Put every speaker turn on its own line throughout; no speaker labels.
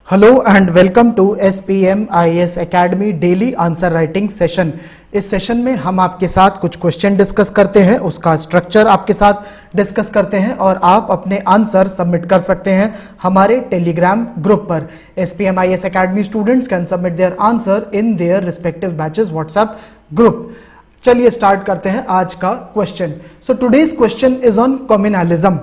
Hello and welcome to SPM IAS academy daily answer writing session. इस session में हम आपके साथ कुछ क्वेश्चन डिस्कस करते हैं, उसका स्ट्रक्चर आपके साथ डिस्कस करते हैं और आप अपने आंसर सबमिट कर सकते हैं हमारे टेलीग्राम ग्रुप पर। SPM IAS academy students can submit their answer in their respective batches WhatsApp group. चलिए स्टार्ट करते हैं आज का question. So today's question is on communalism.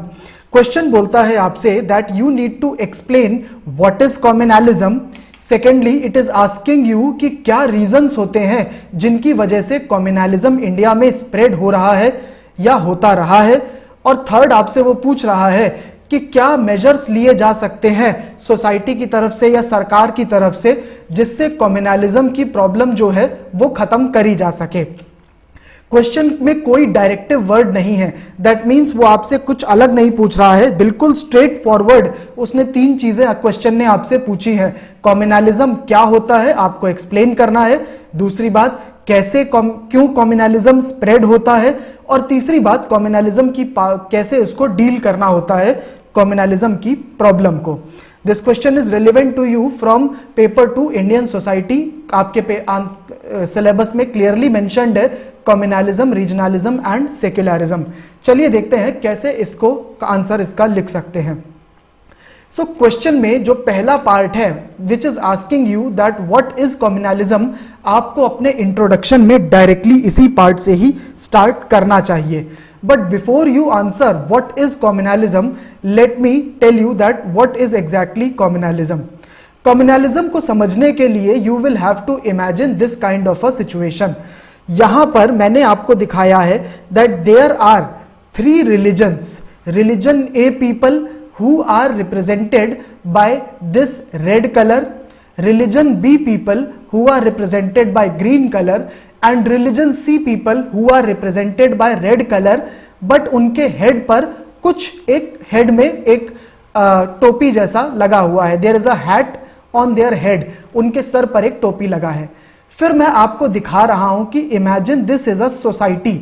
Question बोलता है आपसे that you need to explain what is communalism. Secondly it is asking you कि क्या रीजंस होते हैं जिनकी वजह से कम्युनलिज्म इंडिया में स्प्रेड हो रहा है या होता रहा है, और थर्ड आपसे वो पूछ रहा है कि क्या मेजर्स लिए जा सकते हैं सोसाइटी की तरफ से या सरकार की तरफ से जिससे कम्युनलिज्म की प्रॉब्लम जो है वो खत्म करी जा सके। क्वेश्चन में कोई डायरेक्टिव वर्ड नहीं है, दैट मीन्स वो आपसे कुछ अलग नहीं पूछ रहा है, बिल्कुल स्ट्रेट फॉरवर्ड उसने तीन चीजें क्वेश्चन ने आपसे पूछी है। कम्युनलिज्म क्या होता है आपको एक्सप्लेन करना है, दूसरी बात क्यों कम्युनलिज्म स्प्रेड होता है, और तीसरी बात कम्युनलिज्म की कैसे उसको डील करना होता है कम्युनलिज्म की प्रॉब्लम को। This question is relevant to you from paper 2 Indian society. आपके सिलेबस में क्लियरली मेंशन्ड है कम्युनलिज्म, रीजनलिज्म एंड सेक्युलरिज्म। चलिए देखते हैं कैसे इसको आंसर इसका लिख सकते हैं। सो क्वेश्चन में जो पहला पार्ट है which is asking you that what is communalism, आपको अपने इंट्रोडक्शन में डायरेक्टली इसी पार्ट से ही स्टार्ट करना चाहिए। But before you answer what is communalism, let me tell you that what is exactly communalism. Communalism को समझने के लिए you will have to imagine this kind of a situation. यहां पर मैंने आपको दिखाया है that there are 3 religions. Religion A people who are represented by this red color, religion B people who are represented by green color, and religion C people who are represented by red color, but उनके head पर कुछ एक head में एक टोपी जैसा लगा हुआ है। there is a hat on their head, उनके सर पर एक टोपी लगा है। फिर मैं आपको दिखा रहा हूं कि imagine this is a society,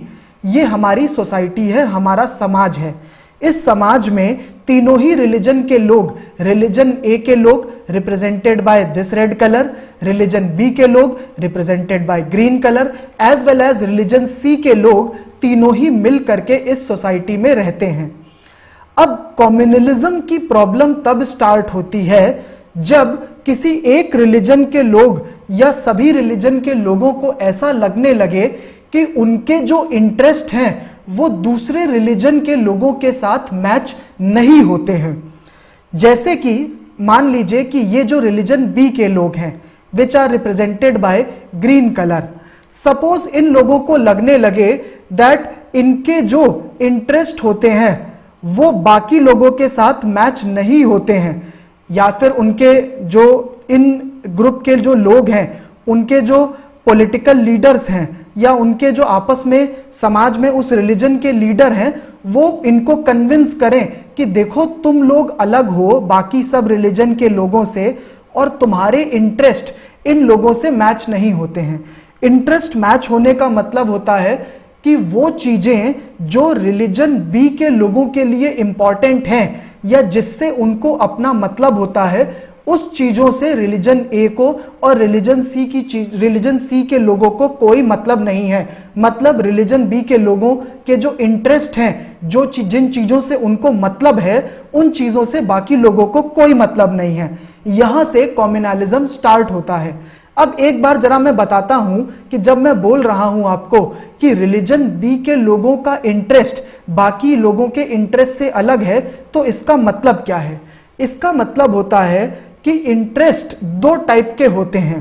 ये हमारी सोसाइटी है, हमारा समाज है। इस समाज में तीनों ही रिलीजन के लोग, रिलीजन ए के लोग represented by this red colour, religion B के लोग represented by green colour, as well as religion C के लोग, तीनों ही मिल करके इस सोसाइटी में रहते हैं। अब कम्युनलिज्म की प्रॉब्लम तब स्टार्ट होती है जब किसी एक रिलीजन के लोग या सभी रिलीजन के लोगों को ऐसा लगने लगे कि उनके जो इंटरेस्ट हैं वो दूसरे रिलीजन के लोगों के साथ मैच नहीं होते हैं। जैसे कि मान लीजिए कि ये जो रिलीजन बी के लोग हैं which are represented by green colour, suppose इन लोगों को लगने लगे दैट इनके जो इंटरेस्ट होते हैं वो बाकी लोगों के साथ मैच नहीं होते हैं, या फिर उनके जो इन ग्रुप के जो लोग हैं उनके जो पॉलिटिकल लीडर्स हैं या उनके जो आपस में समाज में उस रिलीजन के लीडर हैं वो इनको कन्विंस करें कि देखो तुम लोग अलग हो बाकी सब रिलीजन के लोगों से और तुम्हारे इंटरेस्ट इन लोगों से मैच नहीं होते हैं। इंटरेस्ट मैच होने का मतलब होता है कि वो चीजें जो रिलीजन बी के लोगों के लिए इंपॉर्टेंट हैं या जिससे उनको अपना मतलब होता है, उस चीजों से रिलीजन ए को और रिलीजन सी के लोगों को कोई मतलब नहीं है। मतलब रिलीजन बी के लोगों के जो इंटरेस्ट हैं, जो जिन चीजों से उनको मतलब है, उन चीजों से बाकी लोगों को कोई मतलब नहीं है। यहां से कम्युनलिज्म स्टार्ट होता है। अब एक बार जरा मैं बताता हूं कि जब मैं बोल रहा हूं आपको कि रिलीजन बी के लोगों का इंटरेस्ट बाकी लोगों के इंटरेस्ट से अलग है, तो इसका मतलब क्या है? इसका मतलब होता है कि इंटरेस्ट 2 टाइप के होते हैं।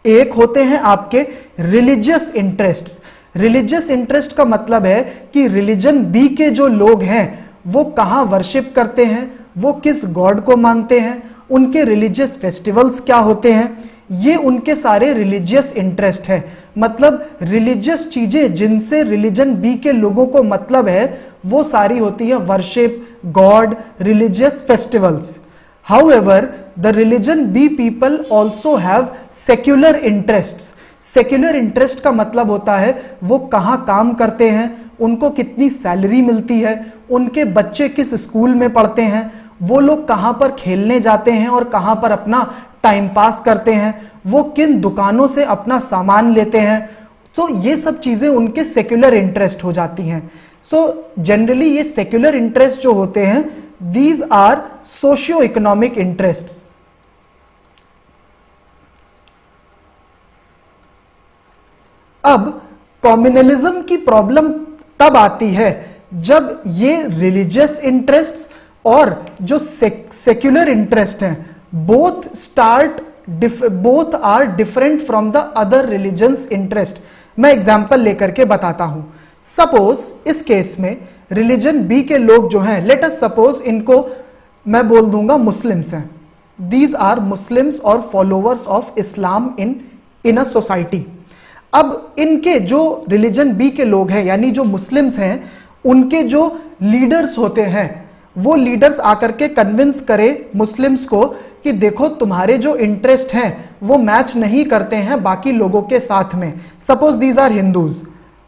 एक होते हैं आपके रिलीजियस इंटरेस्ट्स। रिलीजियस इंटरेस्ट का मतलब है कि रिलीजन बी के जो लोग हैं वो कहाँ वर्शिप करते हैं, वो किस गॉड को मानते हैं, उनके रिलीजियस फेस्टिवल्स क्या होते हैं, ये उनके सारे रिलीजियस इंटरेस्ट है। मतलब रिलीजियस चीजें जिनसे रिलीजन बी के लोगों को मतलब है वो सारी होती है worship, God, religious festivals. However, the religion B people also have secular interests. Secular interest का मतलब होता है वो कहाँ काम करते हैं, उनको कितनी सैलरी मिलती है, उनके बच्चे किस स्कूल में पढ़ते हैं, वो लोग कहां पर खेलने जाते हैं और कहां पर अपना टाइम पास करते हैं, वो किन दुकानों से अपना सामान लेते हैं, तो ये सब चीजें उनके सेक्युलर इंटरेस्ट हो जाती हैं। सो जनरली ये सेक्युलर इंटरेस्ट जो होते हैं, these are socio economic interests. अब कम्युनलिज्म की प्रॉब्लम तब आती है जब ये रिलीजियस इंटरेस्ट्स और जो सेक्युलर इंटरेस्ट हैं, both are different from the other religions interest. मैं एग्जांपल लेकर के बताता हूं। सपोज इस केस में रिलीजन बी के लोग जो हैं, लेट अस सपोज इनको मैं बोल दूंगा मुस्लिम्स हैं, दीज आर मुस्लिम्स और followers of Islam in a society. अब इनके जो रिलीजन बी के लोग हैं, यानी जो मुस्लिम्स हैं, उनके जो लीडर्स होते हैं, वो लीडर्स आकर के कन्विंस करें मुस्लिम्स को कि देखो तुम्हारे जो इंटरेस्ट हैं वो मैच नहीं करते हैं बाकी लोगों के साथ में। Suppose these are Hindus,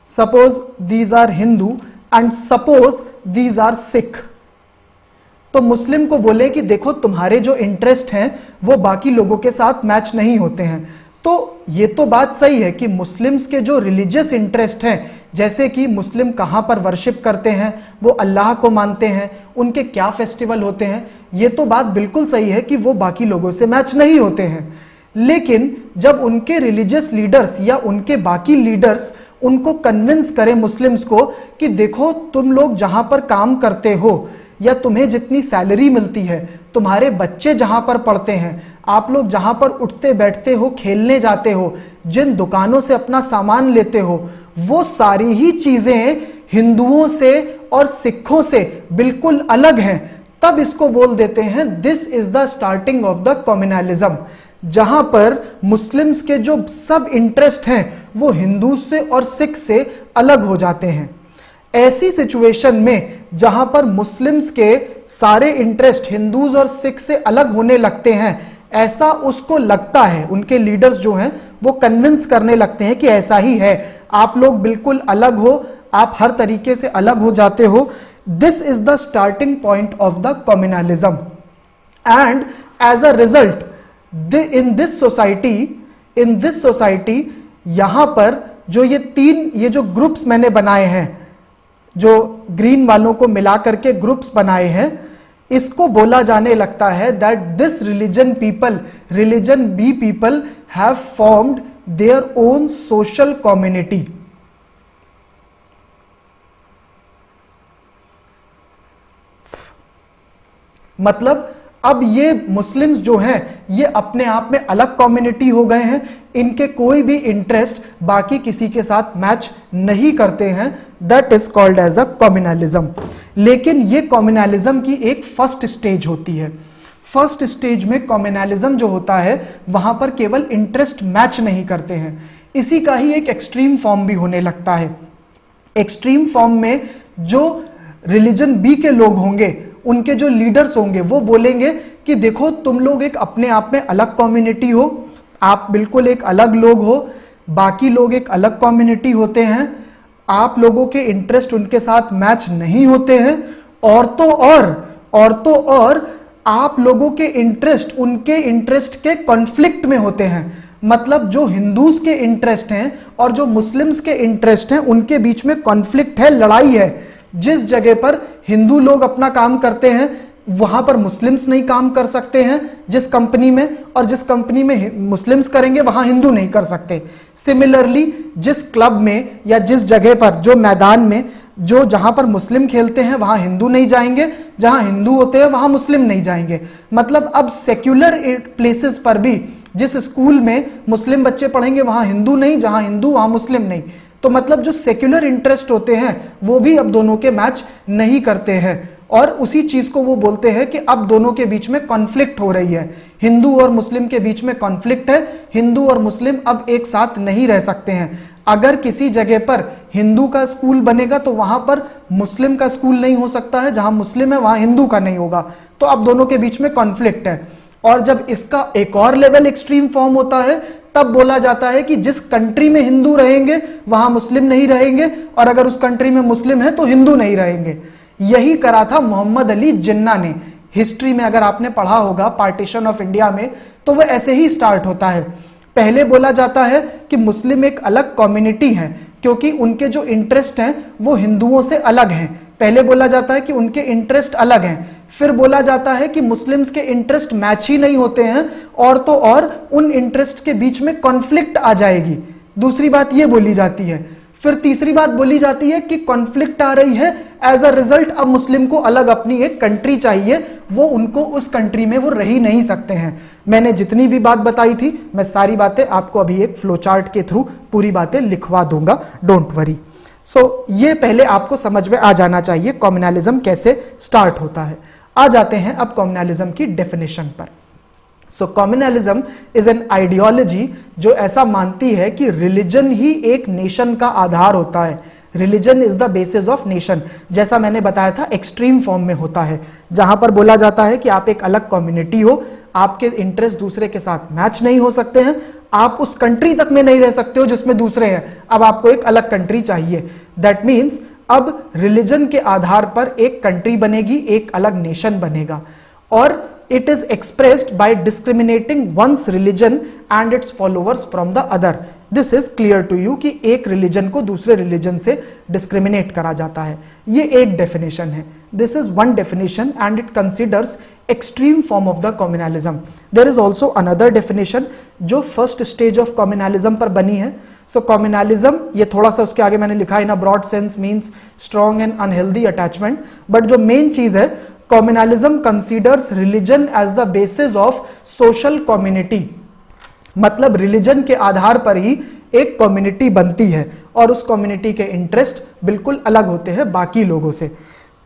suppose these are Hindu and suppose these are Sikh. तो मुस्लिम को बोले कि देखो तुम्हारे जो इंटरेस्ट हैं वो बाकी लोगों के साथ मैच नहीं होते हैं। तो ये तो बात सही है कि मुस्लिम्स के जो रिलीजियस इंटरेस्ट हैं, जैसे कि मुस्लिम कहां पर वर्शिप करते हैं, वो अल्लाह को मानते हैं, उनके क्या फेस्टिवल होते हैं, ये तो बात बिल्कुल सही है कि वो बाकी लोगों से मैच नहीं होते हैं। लेकिन जब उनके रिलीजियस लीडर्स या उनके बाकी लीडर्स उनको कन्विंस करें मुस्लिम्स को कि देखो तुम लोग जहां पर काम करते हो या तुम्हें जितनी सैलरी मिलती है, तुम्हारे बच्चे जहां पर पढ़ते हैं, आप लोग जहां पर उठते बैठते हो, खेलने जाते हो, जिन दुकानों से अपना सामान लेते हो, वो सारी ही चीजें हिंदुओं से और सिखों से बिल्कुल अलग हैं, तब इसको बोल देते हैं this is the starting of the communalism. जहां पर मुस्लिम्स के जो सब इंटरेस्ट हैं वो हिंदू से और सिख से अलग हो जाते हैं। ऐसी सिचुएशन में जहां पर मुस्लिम्स के सारे इंटरेस्ट हिंदूज और सिख से अलग होने लगते हैं, ऐसा उसको लगता है, उनके लीडर्स जो हैं वो कन्विंस करने लगते हैं कि ऐसा ही है, आप लोग बिल्कुल अलग हो, आप हर तरीके से अलग हो जाते हो। This is the starting point of the communalism and as a result in this society यहां पर जो ये जो ग्रुप्स मैंने बनाए हैं, जो ग्रीन वालों को मिला करके ग्रुप्स बनाए हैं, इसको बोला जाने लगता है that this religion be people have formed their own social community. मतलब अब ये मुस्लिम्स जो हैं ये अपने आप में अलग कम्युनिटी हो गए हैं, इनके कोई भी इंटरेस्ट बाकी किसी के साथ मैच नहीं करते हैं। That is called as a communalism. लेकिन ये कम्युनलिज्म की एक फर्स्ट स्टेज होती है। फर्स्ट स्टेज में कम्युनलिज्म जो होता है वहां पर केवल इंटरेस्ट मैच नहीं करते हैं, इसी का ही एक एक्सट्रीम फॉर्म भी होने लगता है। एक्सट्रीम फॉर्म में जो रिलीजन बी के लोग होंगे, उनके जो लीडर्स होंगे, वो बोलेंगे कि देखो तुम लोग एक अपने आप में अलग कम्युनिटी हो, आप बिल्कुल एक अलग लोग हो, बाकी लोग एक अलग कम्युनिटी होते हैं, आप लोगों के इंटरेस्ट उनके साथ मैच नहीं होते हैं, और तो और आप लोगों के इंटरेस्ट उनके इंटरेस्ट के कॉन्फ्लिक्ट में होते हैं। मतलब जो हिंदूज के इंटरेस्ट हैं और जो मुस्लिम्स के इंटरेस्ट हैं उनके बीच में कॉन्फ्लिक्ट है, लड़ाई है। जिस जगह पर हिंदू लोग अपना काम करते हैं वहां पर मुस्लिम्स नहीं काम कर सकते हैं जिस कंपनी में, और जिस कंपनी में मुस्लिम्स करेंगे वहां हिंदू नहीं कर सकते। सिमिलरली जिस क्लब में या जिस जगह पर, जो मैदान में जहां पर मुस्लिम खेलते हैं वहां हिंदू नहीं जाएंगे, जहां हिंदू होते हैं वहां मुस्लिम नहीं जाएंगे। मतलब अब सेक्युलर प्लेसेस पर भी जिस स्कूल में मुस्लिम बच्चे पढ़ेंगे वहां हिंदू नहीं, जहां हिंदू वहां मुस्लिम नहीं। तो मतलब जो सेक्युलर इंटरेस्ट होते हैं वो भी अब दोनों के मैच नहीं करते हैं, और उसी चीज को वो बोलते हैं कि अब दोनों के बीच में कॉन्फ्लिक्ट हो रही है, हिंदू और मुस्लिम के बीच में कॉन्फ्लिक्ट है, हिंदू और मुस्लिम अब एक साथ नहीं रह सकते हैं। अगर किसी जगह पर हिंदू का स्कूल बनेगा तो वहां पर मुस्लिम का स्कूल नहीं हो सकता है, जहां मुस्लिम है वहां हिंदू का नहीं होगा, तो अब दोनों के बीच में कॉन्फ्लिक्ट है। और जब इसका एक और लेवल एक्सट्रीम फॉर्म होता है तब बोला जाता है कि जिस कंट्री में हिंदू रहेंगे वहां मुस्लिम नहीं रहेंगे, और अगर उस कंट्री में मुस्लिम है तो हिंदू नहीं रहेंगे। यही करा था मोहम्मद अली जिन्ना ने। हिस्ट्री में अगर आपने पढ़ा होगा पार्टीशन ऑफ इंडिया में, तो वो ऐसे ही स्टार्ट होता है। पहले बोला जाता है कि मुस्लिम एक अलग कम्युनिटी है क्योंकि उनके जो इंटरेस्ट हैं वो हिंदुओं से अलग हैं। पहले बोला जाता है कि उनके इंटरेस्ट अलग हैं, फिर बोला जाता है कि मुस्लिम्स के इंटरेस्ट मैच ही नहीं होते हैं और तो और उन इंटरेस्ट के बीच में कॉन्फ्लिक्ट आ जाएगी। दूसरी बात ये बोली जाती है। फिर तीसरी बात बोली जाती है कि कॉन्फ्लिक्ट आ रही है, एज अ रिजल्ट अब मुस्लिम को अलग अपनी एक कंट्री चाहिए, वो उनको उस कंट्री में वो रह ही नहीं सकते हैं। मैंने जितनी भी बात बताई थी, मैं सारी बातें आपको अभी एक फ्लो चार्ट के थ्रू पूरी बातें लिखवा दूंगा, डोंट वरी। सो ये पहले आपको समझ में आ जाना चाहिए कम्युनलिज्म कैसे स्टार्ट होता है। आ जाते हैं अब कम्युनलिज्म की डेफिनेशन पर। सो कम्युनलिज्म इज एन आइडियोलॉजी जो ऐसा मानती है कि रिलीजन ही एक नेशन का आधार होता है। Religion is the basis of nation, जैसा मैंने बताया था एक्सट्रीम फॉर्म में होता है, जहां पर बोला जाता है कि आप एक अलग कम्युनिटी हो, आपके इंटरेस्ट दूसरे के साथ मैच नहीं हो सकते हैं, आप उस कंट्री तक में नहीं रह सकते हो जिसमें दूसरे हैं, अब आपको एक अलग कंट्री चाहिए। दैट मीन्स अब रिलीजन के आधार पर एक कंट्री बनेगी, एक अलग नेशन बनेगा, और it is expressed by discriminating one's religion and its followers from the other. This is clear to you कि एक रिलीजन को दूसरे रिलीजन से डिस्क्रिमिनेट करा जाता है। ये एक डेफिनेशन है। This is one definition and it considers extreme form of the communalism. There is also another definition जो first stage of communalism पर बनी है। So communalism, ये थोड़ा सा उसके आगे मैंने लिखा है, in a broad sense means strong and unhealthy attachment, but जो मेन चीज है, communalism considers religion as the basis of social community, मतलब रिलीजन के आधार पर ही एक कम्युनिटी बनती है और उस कम्युनिटी के इंटरेस्ट बिल्कुल अलग होते हैं बाकी लोगों से।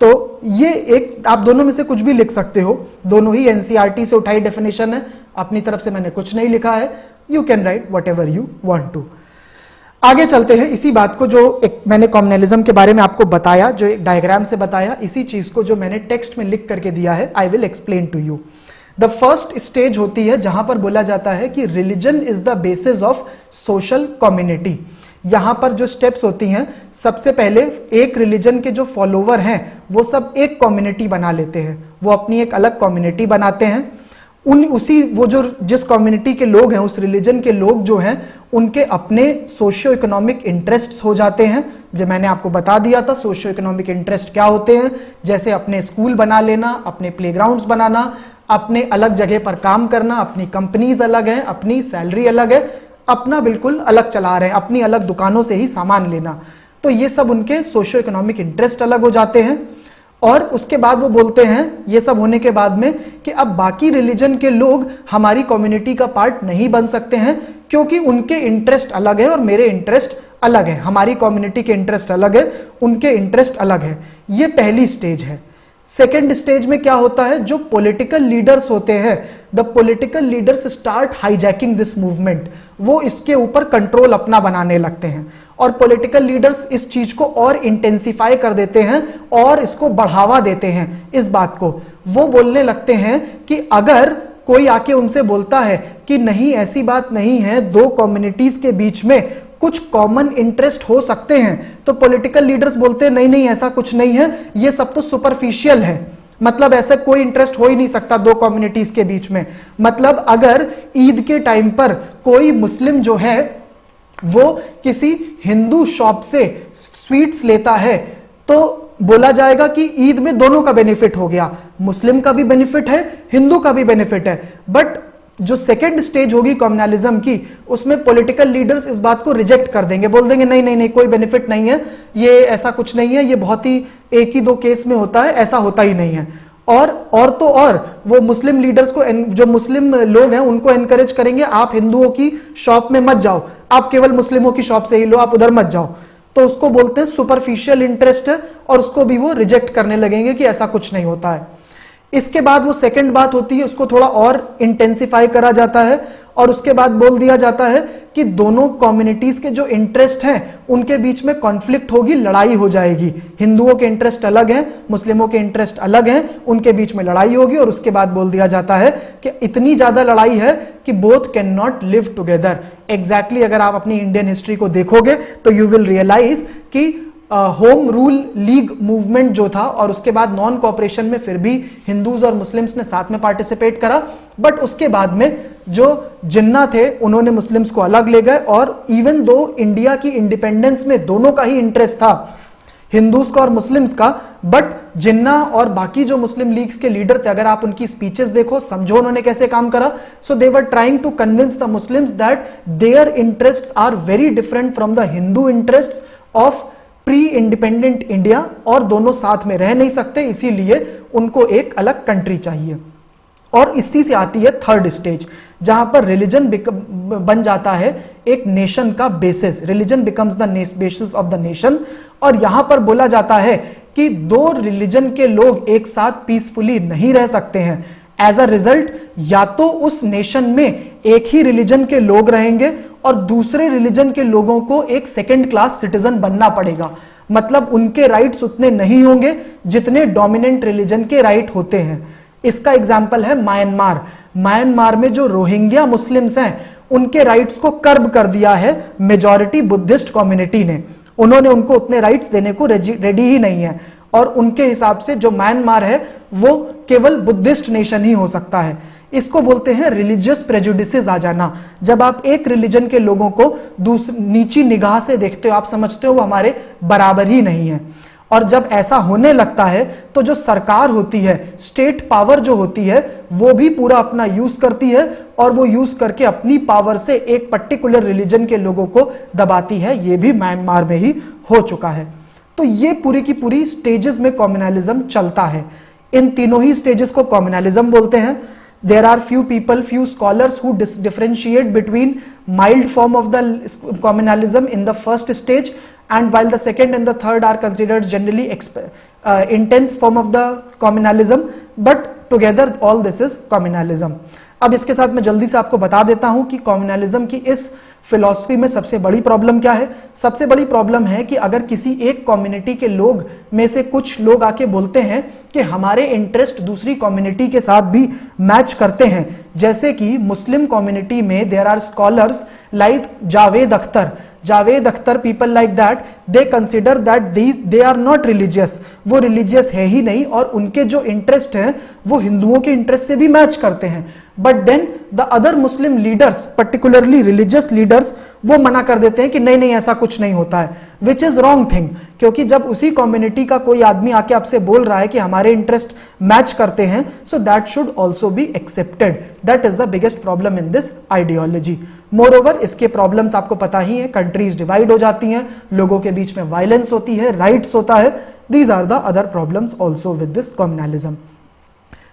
तो ये एक, आप दोनों में से कुछ भी लिख सकते हो, दोनों ही एनसीईआरटी से उठाई डेफिनेशन है, अपनी तरफ से मैंने कुछ नहीं लिखा है। You can write whatever you want to. आगे चलते हैं इसी बात को, जो एक मैंने कम्युनलिज्म के बारे में आपको बताया, जो एक डायग्राम से बताया, इसी चीज को जो मैंने टेक्स्ट में लिख करके दिया है, I will explain to you. The first stage होती है जहां पर बोला जाता है कि religion is the basis of social community. यहां पर जो स्टेप्स होती हैं, सबसे पहले एक रिलीजन के जो फॉलोवर हैं वो सब एक कम्युनिटी बना लेते हैं, वो अपनी एक अलग कम्युनिटी बनाते हैं। वो जो जिस कम्युनिटी के लोग हैं, उस रिलीजन के लोग जो हैं, उनके अपने सोशियो इकोनॉमिक इंटरेस्ट्स हो जाते हैं। जो मैंने आपको बता दिया था सोशियो इकोनॉमिक इंटरेस्ट क्या होते हैं, जैसे अपने स्कूल बना लेना, अपने प्लेग्राउंड्स बनाना, अपने अलग जगह पर काम करना, अपनी कंपनीज अलग है, अपनी सैलरी अलग है, अपना बिल्कुल अलग चला रहे हैं, अपनी अलग दुकानों से ही सामान लेना। तो ये सब उनके सोशियो इकोनॉमिक इंटरेस्ट अलग हो जाते हैं। और उसके बाद वो बोलते हैं, ये सब होने के बाद में, कि अब बाकी रिलीजन के लोग हमारी कम्युनिटी का पार्ट नहीं बन सकते हैं क्योंकि उनके इंटरेस्ट अलग है और मेरे इंटरेस्ट अलग है, हमारी कम्युनिटी के इंटरेस्ट अलग है, उनके इंटरेस्ट अलग है। ये पहली स्टेज है। सेकेंड स्टेज में क्या होता है, जो पॉलिटिकल लीडर्स होते हैं, the political leaders start hijacking this movement, वो इसके ऊपर कंट्रोल अपना बनाने लगते हैं और पॉलिटिकल लीडर्स इस चीज को और इंटेंसिफाई कर देते हैं और इसको बढ़ावा देते हैं। इस बात को वो बोलने लगते हैं कि अगर कोई आके उनसे बोलता है कि नहीं ऐसी बात नहीं है, दो कम्युनिटीज के बीच में कुछ कॉमन इंटरेस्ट हो सकते हैं, तो पॉलिटिकल लीडर्स बोलते हैं नहीं नहीं ऐसा कुछ नहीं है, ये सब तो सुपरफिशियल है, मतलब ऐसा कोई इंटरेस्ट हो ही नहीं सकता दो कम्युनिटीज के बीच में। मतलब अगर ईद के टाइम पर कोई मुस्लिम जो है वो किसी हिंदू शॉप से स्वीट्स लेता है तो बोला जाएगा कि ईद में दोनों का बेनिफिट हो गया, मुस्लिम का भी बेनिफिट है, हिंदू का भी बेनिफिट है। बट जो सेकेंड स्टेज होगी कम्युनलिज्म की, उसमें पॉलिटिकल लीडर्स इस बात को रिजेक्ट कर देंगे, बोल देंगे नहीं नहीं नहीं कोई बेनिफिट नहीं है, ये ऐसा कुछ नहीं है, ये बहुत ही एक ही दो केस में होता है, ऐसा होता ही नहीं है। और तो और वो मुस्लिम लीडर्स को, जो मुस्लिम लोग हैं उनको एनकरेज करेंगे आप हिंदुओं की शॉप में मत जाओ, आप केवल मुस्लिमों की शॉप से ही लो, आप उधर मत जाओ। तो उसको बोलते हैं सुपरफिशियल इंटरेस्ट है और उसको भी वो रिजेक्ट करने लगेंगे कि ऐसा कुछ नहीं होता है। इसके बाद वो सेकंड बात होती है, उसको थोड़ा और इंटेंसिफाई करा जाता है और उसके बाद बोल दिया जाता है कि दोनों कम्युनिटीज के जो इंटरेस्ट हैं उनके बीच में कॉन्फ्लिक्ट होगी, लड़ाई हो जाएगी। हिंदुओं के इंटरेस्ट अलग हैं, मुस्लिमों के इंटरेस्ट अलग हैं, उनके बीच में लड़ाई होगी और उसके बाद बोल दिया जाता है कि इतनी ज्यादा लड़ाई है कि both can not live together. Exactly अगर आप अपनी इंडियन हिस्ट्री को देखोगे तो यू विल रियलाइज कि होम रूल लीग मूवमेंट जो था, और उसके बाद नॉन कॉपरेशन में फिर भी हिंदूज और मुस्लिम्स ने साथ में पार्टिसिपेट करा, बट उसके बाद में जो जिन्ना थे उन्होंने मुस्लिम्स को अलग ले गए। और इवन दो इंडिया की इंडिपेंडेंस में दोनों का ही इंटरेस्ट था, हिंदूज का और मुस्लिम्स का, बट जिन्ना और बाकी जो मुस्लिम लीग्स के लीडर थे, अगर आप उनकी स्पीचेस देखो, समझो उन्होंने कैसे काम करा। So they were trying to convince the Muslims that their interests are very different from the Hindu interests of pre independent India, और दोनों साथ में रह नहीं सकते, इसीलिए उनको एक अलग कंट्री चाहिए। और इसी से आती है थर्ड स्टेज, जहां पर रिलीजन बन जाता है एक नेशन का basis, religion becomes the basis of the nation. और यहां पर बोला जाता है कि दो रिलीजन के लोग एक साथ पीसफुली नहीं रह सकते हैं। एज अ रिजल्ट, या तो उस नेशन में एक ही रिलीजन के लोग रहेंगे और दूसरे रिलीजन के लोगों को एक सेकेंड क्लास सिटीजन बनना पड़ेगा, मतलब उनके राइट्स उतने नहीं होंगे जितने डोमिनेंट रिलीजन के राइट होते हैं। इसका एग्जाम्पल है म्यांमार। म्यांमार में जो रोहिंग्या मुस्लिम्स हैं उनके राइट्स को कर्ब कर दिया है मेजॉरिटी बुद्धिस्ट कम्युनिटी ने, उन्होंने उनको उतने राइट्स देने को रेडी ही नहीं है, और उनके हिसाब से जो म्यांमार है वो केवल बुद्धिस्ट नेशन ही हो सकता है। इसको बोलते हैं रिलीजियस प्रेजुडिसेस आ जाना। जब आप एक रिलीजन के लोगों को नीची निगाह से देखते हो, आप समझते हो वो हमारे बराबर ही नहीं है। और जब ऐसा होने लगता है तो जो सरकार होती है, स्टेट पावर जो होती है, वो भी पूरा अपना यूज करती है, और वो यूज करके अपनी पावर से एक पर्टिकुलर रिलीजन के लोगों को दबाती है। ये भी म्यांमार में ही हो चुका है। तो ये पूरी की पूरी स्टेजेस में कम्युनलिज्म चलता है। इन तीनों ही स्टेजेस को कम्युनलिज्म बोलते हैं। There are few people, few scholars who differentiate between mild form of the communalism in the first stage, and while the second and the third are considered generally intense form of the communalism, but together all this is communalism. अब इसके साथ मैं जल्दी से आपको बता देता हूं कि कम्युनलिज्म की इस फिलॉसफी में सबसे बड़ी प्रॉब्लम क्या है। सबसे बड़ी प्रॉब्लम है कि अगर किसी एक कम्युनिटी के लोग में से कुछ लोग आके बोलते हैं कि हमारे इंटरेस्ट दूसरी कम्युनिटी के साथ भी मैच करते हैं, जैसे कि मुस्लिम कम्युनिटी में there are scholars like Javed Akhtar, people like that, they consider that they are not religious, वो रिलीजियस है ही नहीं, और उनके जो इंटरेस्ट हैं वो हिंदुओं के इंटरेस्ट से भी मैच करते हैं। But then the other Muslim leaders, particularly religious leaders, वो मना कर देते हैं कि नहीं नहीं ऐसा कुछ नहीं होता है, विच इज रॉन्ग थिंग। क्योंकि जब उसी कम्युनिटी का कोई आदमी आके आपसे बोल रहा है कि हमारे इंटरेस्ट मैच करते हैं, so that should also be accepted. That is the biggest problem in this ideology. More over, इसके प्रॉब्लम्स आपको पता ही है, कंट्रीज डिवाइड हो जाती हैं, लोगों के बीच में वायलेंस होती है, राइट्स होता है। These are the other problems also with this communalism.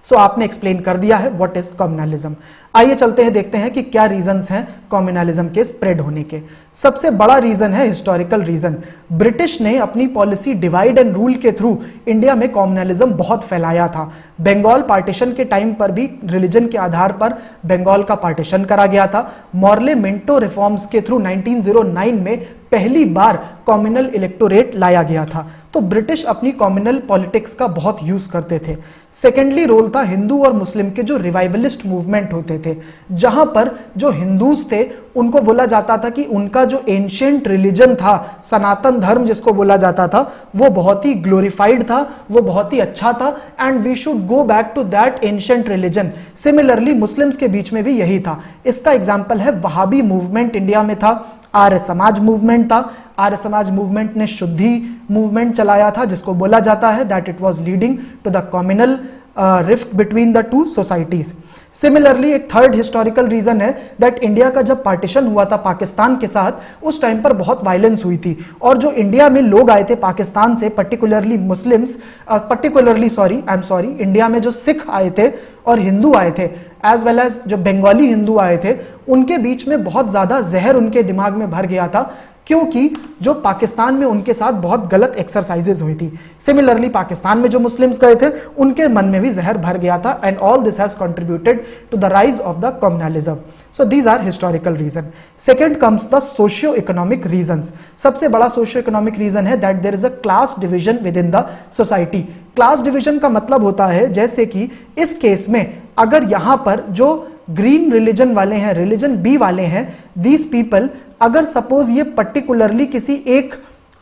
So आपने एक्सप्लेन कर दिया है व्हाट इज कम्युनलिज्म। आइए चलते हैं, देखते हैं कि क्या रीजंस हैं कम्युनलिज्म के स्प्रेड होने के। सबसे बड़ा रीजन है हिस्टोरिकल रीजन। ब्रिटिश ने अपनी पॉलिसी डिवाइड एंड रूल के थ्रू इंडिया में कम्युनलिज्म बहुत फैलाया था। बंगाल पार्टीशन के टाइम पर भी रिलीजन के आधार पर बंगाल का पार्टीशन करा गया था। मॉर्ले मिंटो रिफॉर्म्स के थ्रू 1909 में पहली बार कम्युनल इलेक्टोरेट लाया गया था। तो ब्रिटिश अपनी कम्युनल पॉलिटिक्स का बहुत यूज करते थे। सेकेंडली रोल था हिंदू और मुस्लिम के जो रिवाइवलिस्ट मूवमेंट होते थे, जहां पर जो हिंदूज थे उनको बोला जाता था कि उनका जो एंशिएंट रिलीजन था, सनातन धर्म जिसको बोला जाता था, वो बहुत ही ग्लोरीफाइड था, वो बहुत ही अच्छा था, and we should go back to that ancient religion. Similarly Muslims के बीच में भी यही था। इसका एग्जाम्पल है वहाबी मूवमेंट इंडिया में था, आर्य समाज मूवमेंट था। आर्य समाज मूवमेंट ने शुद्धि मूवमेंट चलाया था, जिसको बोला जाता है that it was leading to the communal rift between the two societies. Similarly एक थर्ड हिस्टोरिकल रीजन है दैट इंडिया का जब पार्टीशन हुआ था पाकिस्तान के साथ, उस टाइम पर बहुत वायलेंस हुई थी, और जो इंडिया में लोग आए थे पाकिस्तान से, पर्टिकुलरली मुस्लिम्स, इंडिया में जो सिख आए थे और हिंदू आए थे, एज वेल एज जो बंगाली हिंदू आए थे, उनके बीच में बहुत ज्यादा जहर उनके दिमाग में भर गया था, क्योंकि जो पाकिस्तान में उनके साथ बहुत गलत एक्सरसाइजेज हुई थी। सिमिलरली पाकिस्तान में जो मुस्लिम्स गए थे उनके मन में भी जहर भर गया था, and all this has contributed to the rise of the communalism. So these are historical reason. Second comes the socio economic reasons. सबसे बड़ा सोशियो इकोनॉमिक रीजन है that there is a class division within the society. Class division का मतलब होता है, जैसे कि इस केस में अगर यहां पर जो ग्रीन रिलीजन वाले हैं, रिलीजन बी वाले हैं, दीज पीपल, अगर सपोज ये पर्टिकुलरली किसी एक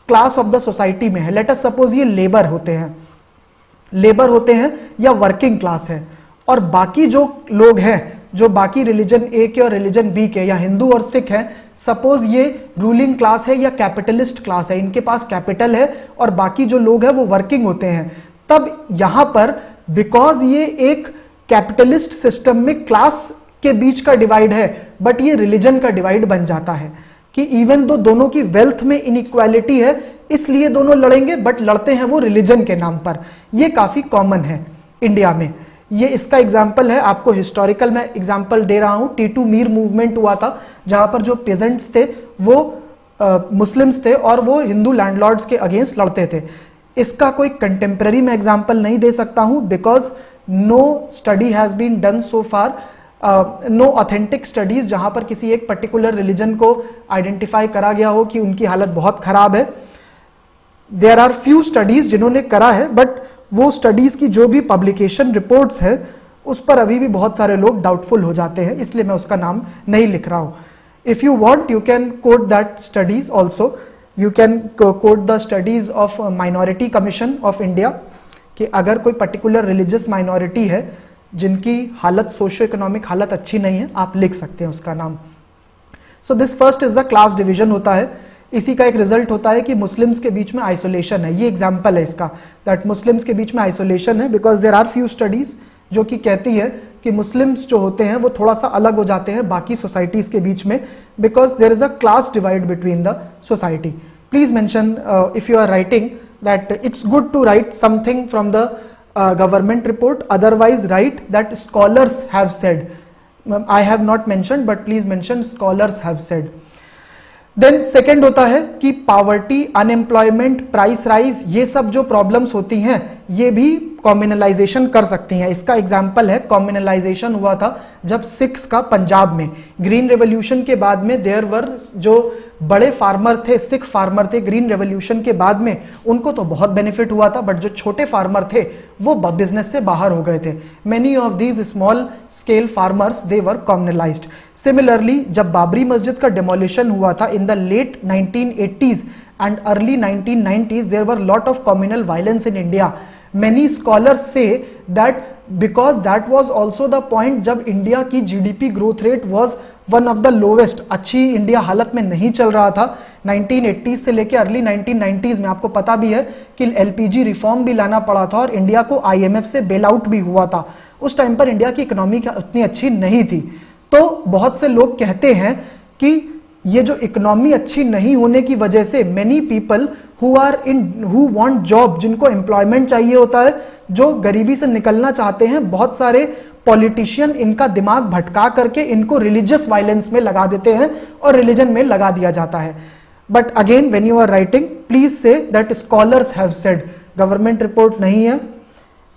क्लास ऑफ द सोसाइटी में है, लेट अस सपोज ये लेबर होते हैं या वर्किंग क्लास है, और बाकी जो लोग हैं, जो बाकी रिलीजन ए के और रिलीजन बी के या हिंदू और सिख हैं, सपोज ये रूलिंग क्लास है या कैपिटलिस्ट क्लास है, इनके पास कैपिटल है और बाकी जो लोग हैं वो वर्किंग होते हैं, तब यहां पर बिकॉज ये एक कैपिटलिस्ट सिस्टम में क्लास के बीच का डिवाइड है, बट ये रिलीजन का डिवाइड बन जाता है कि इवन दो दोनों की वेल्थ में इनइक्वालिटी है, इसलिए दोनों लड़ेंगे, बट लड़ते हैं वो रिलीजन के नाम पर। ये काफी कॉमन है इंडिया में। ये इसका एग्जाम्पल है, आपको हिस्टोरिकल मैं एग्जाम्पल दे रहा हूं। टीटू मीर मूवमेंट हुआ था, जहां पर जो पेजेंट्स थे वो मुस्लिम्स थे और वो हिंदू लैंडलॉर्ड्स के अगेंस्ट लड़ते थे। इसका कोई कंटेम्प्रेरी मैं एग्जाम्पल नहीं दे सकता हूं, because no study has been done so far, no authentic studies जहां पर किसी एक पर्टिकुलर रिलीजन को आइडेंटिफाई करा गया हो कि उनकी हालत बहुत खराब है। देयर आर फ्यू स्टडीज जिन्होंने करा है, बट वो स्टडीज की जो भी पब्लिकेशन रिपोर्ट्स है उस पर अभी भी बहुत सारे लोग डाउटफुल हो जाते हैं, इसलिए मैं उसका नाम नहीं लिख रहा हूं। If you want you can coat that studies also, you can coat the studies of minority commission of India, कि अगर कोई पर्टिकुलर रिलीजियस माइनॉरिटी है जिनकी हालत सोशियो इकोनॉमिक हालत अच्छी नहीं है, आप लिख सकते हैं उसका नाम। So this first is the class division होता है। इसी का एक रिजल्ट होता है कि मुस्लिम्स के बीच में आइसोलेशन है। ये एग्जांपल है इसका, दैट मुस्लिम्स के बीच में आइसोलेशन है, because there are few studies जो कि कहती है कि मुस्लिम्स जो होते हैं वो थोड़ा सा अलग हो जाते हैं बाकी सोसाइटीज के बीच में, because there is a class divide between the society. Please mention if you are writing that it's good to write something from the government report, otherwise write that scholars have said. I have not mentioned, but please mention scholars have said. Then second होता है कि poverty, unemployment, price rise, ये सब जो problems होती हैं ये भी कॉम्युनलाइजेशन कर सकती हैं। इसका एग्जाम्पल है, कॉम्युनलाइजेशन हुआ था जब सिख्स का पंजाब में ग्रीन रेवोल्यूशन के बाद में, देयर वर जो बड़े फार्मर थे, सिख फार्मर थे, ग्रीन रेवोल्यूशन के बाद में उनको तो बहुत बेनिफिट हुआ था, बट जो छोटे फार्मर थे वो बिजनेस से बाहर हो गए थे। Many of these small scale farmers they were communalized. Similarly जब बाबरी मस्जिद का डिमोलिशन हुआ था in the late 1980s and early 1990s, there were lot of communal violence in India. Many scholars say that because that was also the point जब India की GDP growth rate was one of the lowest, अच्छी India हालत में नहीं चल रहा था 1980s से लेके अर्ली 1990s में। आपको पता भी है कि एलपीजी रिफॉर्म भी लाना पड़ा था और इंडिया को आईएमएफ से बेल आउट भी हुआ था। उस टाइम पर इंडिया की इकोनॉमी उतनी अच्छी नहीं थी। तो बहुत से लोग कहते हैं कि ये जो इकोनॉमी अच्छी नहीं होने की वजह से many people who want job, जिनको एम्प्लॉयमेंट चाहिए होता है, जो गरीबी से निकलना चाहते हैं, बहुत सारे पॉलिटिशियन इनका दिमाग भटका करके इनको रिलीजियस वायलेंस में लगा देते हैं और रिलीजन में लगा दिया जाता है। But again when you are writing please say that scholars have said, government report नहीं है।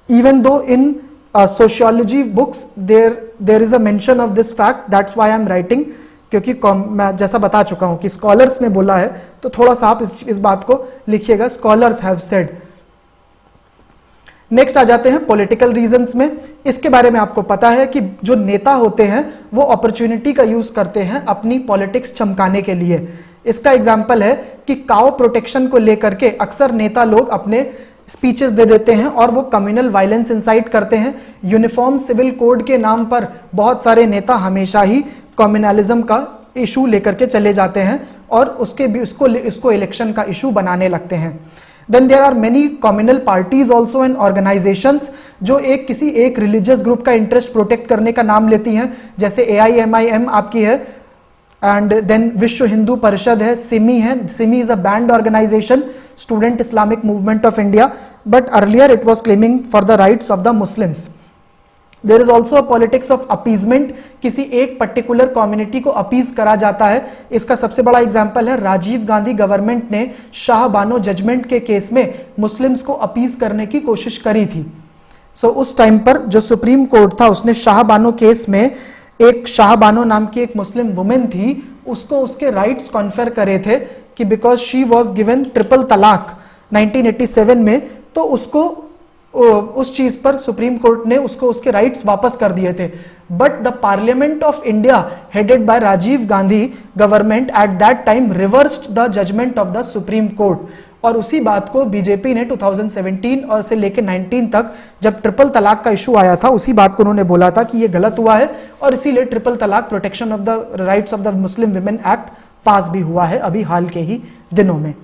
Even though in sociology books there is a mention of this fact, that's why I am writing, क्योंकि मैं जैसा बता चुका हूं कि scholars ने बोला है, तो थोड़ा सा आप इस बात को लिखिएगा, स्कॉलर्स हैव सेड। नेक्स्ट आ जाते हैं पॉलिटिकल रीजंस में। इसके बारे में आपको पता है कि जो नेता होते हैं वो अपॉर्चुनिटी का यूज करते हैं अपनी पॉलिटिक्स चमकाने के लिए। इसका एग्जाम्पल है कि काउ प्रोटेक्शन को लेकर के अक्सर नेता लोग अपने स्पीचेस दे देते हैं और वो कम्युनल वायलेंस इंसाइट करते हैं। यूनिफॉर्म सिविल कोड के नाम पर बहुत सारे नेता हमेशा ही कम्युनलिज्म का इशू लेकर के चले जाते हैं और उसके भी इसको इलेक्शन का इशू बनाने लगते हैं। Then there are many communal parties also and organisations जो किसी एक रिलीजियस ग्रुप का इंटरेस्ट प्रोटेक्ट करने का नाम लेती हैं, जैसे AIMIM आपकी है, एंड देन विश्व हिंदू परिषद है, सिमी है। SIMI is a banned organisation, student Islamic movement of India, but earlier it was claiming for the rights of the Muslims. There is also a politics of appeasement, किसी एक पर्टिकुलर कम्युनिटी को appease करा जाता है। इसका सबसे बड़ा एग्जाम्पल है राजीव गांधी गवर्नमेंट ने शाह बानो जजमेंट के केस में मुस्लिम्स को अपीज करने की कोशिश करी थी। सो उस टाइम पर जो सुप्रीम कोर्ट था उसने शाह बानो केस में एक शाह बानो नाम की एक मुस्लिम वुमेन थी, उसको उसके राइट्स कॉन्फर करे थे कि because she was given triple तलाक 1987 में, तो उसको उस चीज पर सुप्रीम कोर्ट ने उसको उसके राइट्स वापस कर दिए थे। But the parliament of India headed by Rajiv Gandhi government at that time reversed the judgement of the supreme court, और उसी बात को बीजेपी ने 2017 और से लेकर 19 तक जब ट्रिपल तलाक का इशू आया था, उसी बात को उन्होंने बोला था कि ये गलत हुआ है, और इसीलिए ट्रिपल तलाक protection of the rights of the Muslim women act पास भी हुआ है अभी हाल के ही दिनों में।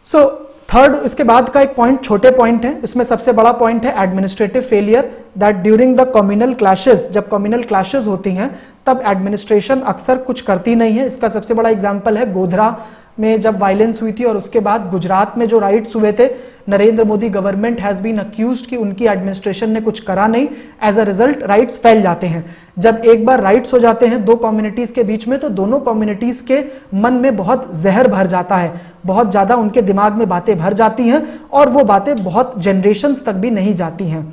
सो थर्ड, इसके बाद का एक पॉइंट, छोटे पॉइंट है, इसमें सबसे बड़ा पॉइंट है administrative failure, that during the communal clashes, जब कम्युनल क्लैशेस होती हैं तब एडमिनिस्ट्रेशन अक्सर कुछ करती नहीं है। इसका सबसे बड़ा एग्जांपल है गोधरा में जब वायलेंस हुई थी, और उसके बाद गुजरात में जो राइट्स हुए थे, Narendra Modi government has been accused कि उनकी एडमिनिस्ट्रेशन ने कुछ करा नहीं, एज अ रिजल्ट राइट्स फैल जाते हैं। जब एक बार राइट्स हो जाते हैं दो कम्युनिटीज के बीच में, तो दोनों कम्युनिटीज के मन में बहुत जहर भर जाता है, बहुत ज्यादा उनके दिमाग में बातें भर जाती हैं, और वो बातें बहुत जनरेशंस तक भी नहीं जाती हैं।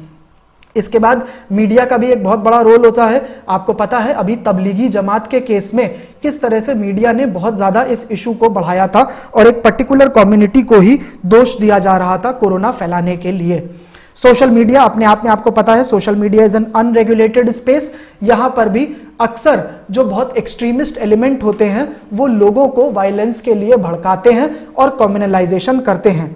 इसके बाद मीडिया का भी एक बहुत बड़ा रोल होता है। आपको पता है अभी तबलीगी जमात के केस में किस तरह से मीडिया ने बहुत ज्यादा इस इशू को बढ़ाया था, और एक पर्टिकुलर कम्युनिटी को ही दोष दिया जा रहा था कोरोना फैलाने के लिए। सोशल मीडिया अपने आप में, आपको पता है social media is an unregulated space. यहां पर भी अक्सर जो बहुत एक्सट्रीमिस्ट एलिमेंट होते हैं वो लोगों को वायलेंस के लिए भड़काते हैं और कम्युनलाइजेशन करते हैं।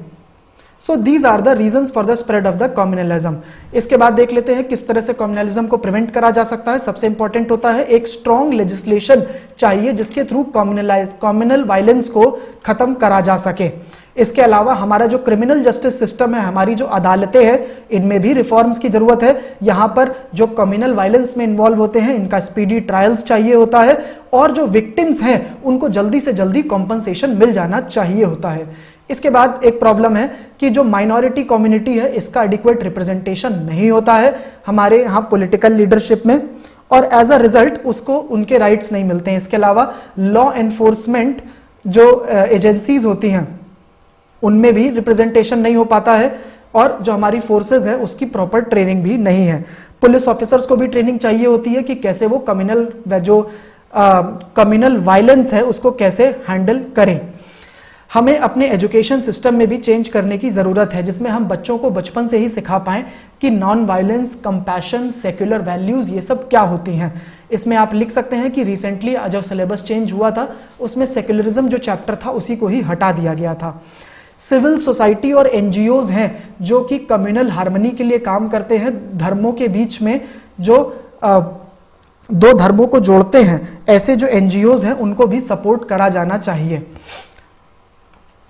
So these are the reasons for the spread of the communalism. इसके बाद देख लेते हैं किस तरह से कम्युनलिज्म को प्रिवेंट करा जा सकता है। सबसे इंपॉर्टेंट होता है एक स्ट्रॉन्ग लेजिस्लेशन चाहिए जिसके थ्रू कम्युनल वायलेंस को खत्म करा जा सके। इसके अलावा हमारा जो क्रिमिनल जस्टिस सिस्टम है, हमारी जो अदालतें हैं, इनमें भी रिफॉर्म्स की जरूरत है। यहां पर जो कम्युनल वायलेंस में इन्वॉल्व होते हैं इनका स्पीडी ट्रायल्स चाहिए होता है, और जो विक्टिम्स हैं उनको जल्दी से जल्दी कॉम्पनसेशन मिल जाना चाहिए होता है। इसके बाद एक प्रॉब्लम है कि जो माइनॉरिटी कम्युनिटी है इसका एडिक्वेट रिप्रेजेंटेशन नहीं होता है हमारे यहाँ पॉलिटिकल लीडरशिप में, और एज अ रिजल्ट उसको उनके राइट्स नहीं मिलते हैं। इसके अलावा लॉ एनफोर्समेंट जो एजेंसीज होती हैं उनमें भी रिप्रेजेंटेशन नहीं हो पाता है, और जो हमारी फोर्सेज है उसकी प्रॉपर ट्रेनिंग भी नहीं है। पुलिस ऑफिसर्स को भी ट्रेनिंग चाहिए होती है कि कैसे वो कम्युनल वायलेंस है उसको कैसे हैंडल करें। हमें अपने एजुकेशन सिस्टम में भी चेंज करने की ज़रूरत है, जिसमें हम बच्चों को बचपन से ही सिखा पाएं कि non violence, compassion, secular values ये सब क्या होती हैं। इसमें आप लिख सकते हैं कि रिसेंटली जो सिलेबस चेंज हुआ था उसमें सेक्युलरिज्म जो चैप्टर था उसी को ही हटा दिया गया था। सिविल सोसाइटी और एनजीओज हैं जो कि कम्युनल हार्मनी के लिए काम करते हैं, धर्मों के बीच में जो दो धर्मों को जोड़ते हैं, ऐसे जो एनजीओज हैं उनको भी सपोर्ट करा जाना चाहिए।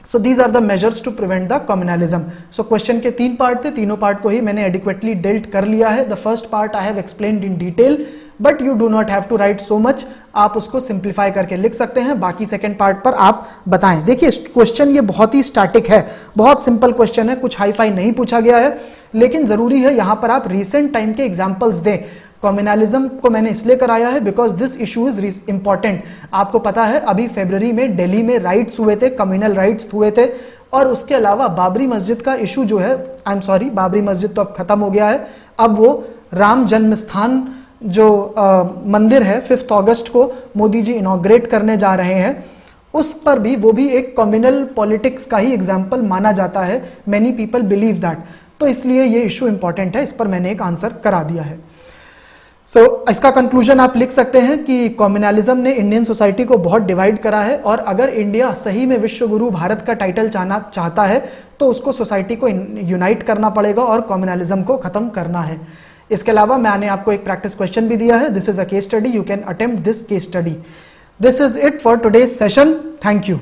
So these are the measures to prevent the communalism. So question के 3 पार्ट थे, तीनों पार्ट को ही मैंने adequately dealt कर लिया है। The first part I have explained in detail, but you do not have to write so much. आप उसको simplify करके लिख सकते हैं, बाकी सेकेंड पार्ट पर आप बताएं। देखिए क्वेश्चन ये बहुत ही स्टैटिक है, बहुत सिंपल क्वेश्चन है, कुछ हाई फाई नहीं पूछा गया है, लेकिन जरूरी है यहाँ पर आप रिसेंट टाइम के एग्जाम्पल्स दें। कम्युनलिज्म को मैंने इसलिए कराया है because this issue is important. आपको पता है अभी फरवरी में दिल्ली में राइट्स हुए थे, कम्युनल राइट्स हुए थे, और उसके अलावा बाबरी मस्जिद का इशू जो है, आई एम सॉरी, बाबरी मस्जिद तो अब खत्म हो गया है, अब वो राम जन्म स्थान जो मंदिर है 5 अगस्त को मोदी जी इनॉग्रेट करने जा रहे हैं, उस पर भी वो भी एक कम्युनल पॉलिटिक्स का ही एग्जाम्पल माना जाता है। मैनी पीपल बिलीव दैट, तो इसलिए ये इशू इंपॉर्टेंट है, इस पर मैंने एक आंसर करा दिया है। इसका कंक्लूजन आप लिख सकते हैं कि कम्युनलिज्म ने इंडियन सोसाइटी को बहुत डिवाइड करा है, और अगर इंडिया सही में विश्व गुरु भारत का टाइटल चाहता है तो उसको सोसाइटी को यूनाइट करना पड़ेगा और कम्युनलिज्म को खत्म करना है। इसके अलावा मैंने आपको एक प्रैक्टिस क्वेश्चन भी दिया है, this is a case study, you can attempt this case study. This is it for today's session, thank you.